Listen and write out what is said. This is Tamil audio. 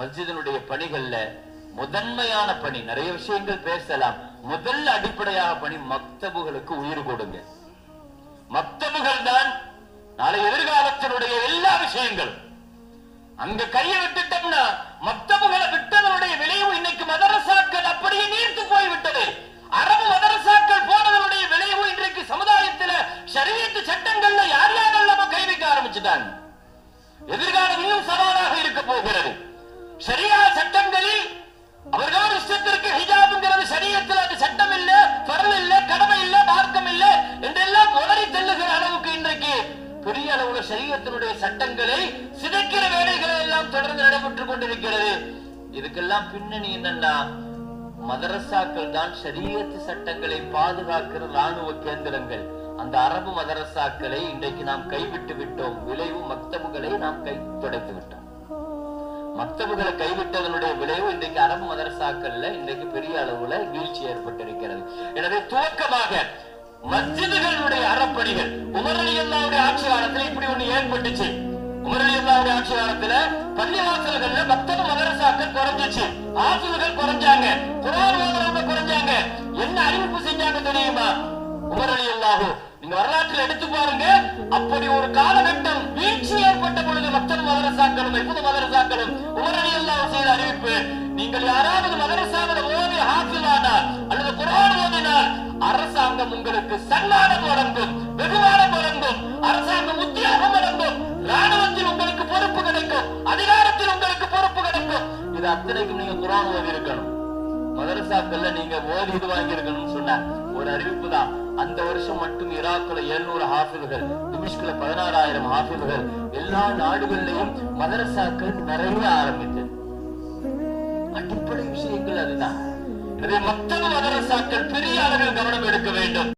மஸ்ஜிதினுடைய பணிகள்ல முதன்மையான பணி, நிறைய விஷயங்கள் பேசலாம், முதல் அடிப்படையாக பணி மக்தபுகளுக்கு உயிர் கொடுங்க. மக்தபுகள் தான் நாளை எதிர்காலத்தினுடைய எல்லா விஷயங்களும். அங்க கையை விட்டுட்டோம்னா மக்தபுகளை விட்டதனுடைய விளைவு இன்னைக்கு மதரசாக்கள் அப்படியே நீர்த்து போய்விட்டது. அரபு மதரசாக்கள் போனதனுடைய விளைவு இன்றைக்கு சமுதாயத்தில் ஷரியத் சட்டங்கள்ல யார் யாரெல்லாம் கை வைக்க ஆரம்பிச்சுட்டாங்க. எதிர்காலம் இன்னும் சவாலாக இருக்க போகிறது. ஷரியா சட்டங்களில் அவர்கள் இஷ்டத்திற்கு ஹிஜாப்ங்கிறது ஷரியத்தில் அது சட்டம் இல்ல, ஃபர்ல் இல்ல, கடமை இல்ல, மார்க்கம் இல்ல என்றெல்லாம் உளறி தள்ளுகிற அளவுக்கு இன்றைக்கு பெரிய அளவுல ஷரியத்தினுடைய சட்டங்களை சிதைக்கிற வேலைகளை எல்லாம் தொடர்ந்து நடைபெற்றுக் கொண்டிருக்கிறது. இதுக்கெல்லாம் பின்னணி என்னன்னா மதரசாக்கள் தான் ஷரியத் சட்டங்களை பாதுகாக்கிற ராணுவ கேந்திரங்கள். அந்த அரபு மதரசாக்களை இன்றைக்கு நாம் கைவிட்டு விட்டோம். விளைவு மக்தபுகளை நாம் கை துடைத்து விட்டோம். மக்தபுகளை கைவிட்டதனுடைய விளைவு இன்றைக்கு அரபு மதரசாக்கள்ல இன்றைக்கு பெரிய அளவுல வீழ்ச்சி ஏற்பட்டிருக்கிறது. எனவே துவக்கமாக மஸ்ஜிதுகளுடைய அறப்பணிகள் உமர் ரலியல்லாஹு ஆட்சி காலத்துல இப்படி ஒண்ணு ஏற்பட்டுச்சு. உமர் ரலியல்லாஹு ஆட்சி காலத்துல பள்ளிவாசல்கள்ல மக்தபு மதரசாக்கள் குறைஞ்சிச்சு, ஆசிரியர்கள் குறைஞ்சாங்க, குர்ஆன் ஓதுறவங்க குறைஞ்சாங்க. என்ன அறிவிப்பு செஞ்சாங்க தெரியுமா? உமர் ரலியல்லாஹு, நீங்க வரலாற்றில் எடுத்து பாருங்க, அப்படி ஒரு காலகட்டம் வீழ்ச்சி ஏற்பட்ட பொழுது மக்தபு மதரசாக்களும் இப்னு மதரசாக்களும் உமர் ரலியல்லாஹு செய்த அறிவிப்பு, நீங்கள் யாராவது மதரசாவில் ஓதி ஹாஃபிலானால் அல்லது குர்ஆன் ஓதினால் அரசாங்கம் உங்களுக்கு சன்மானம் வழங்கும், வெகுமானம் வழங்கும், அரசாங்கம் உத்தியோகம் வழங்கும், ராணுவத்தில் உங்களுக்கு பொறுப்பு கிடைக்கும், அதிகாரத்தில் உங்களுக்கு பொறுப்பு கிடைக்கும். இது அத்தனைக்கும் நீங்க குர்ஆன் ஓதி இருக்கணும், மதரசாக்கள்ல நீங்க ஓதி இது வாங்கி இருக்கணும்னு சொன்னார். ஒரு அறிவிப்பு தான். அந்த வருஷம் மட்டும் ஈராக்ல 700 ஹாஃபில்கள், திமிஷ்குல 16,000 ஹாஃபில்கள், எல்லா நாடுகளிலும் மதரசாக்கள் நிறைய ஆரம்பித்தது. அடிப்படை விஷயங்கள் அதுதான். எனவே மக்தபு மதரசாக்கள் பெரிய அளவில் கவனம் எடுக்க வேண்டும்.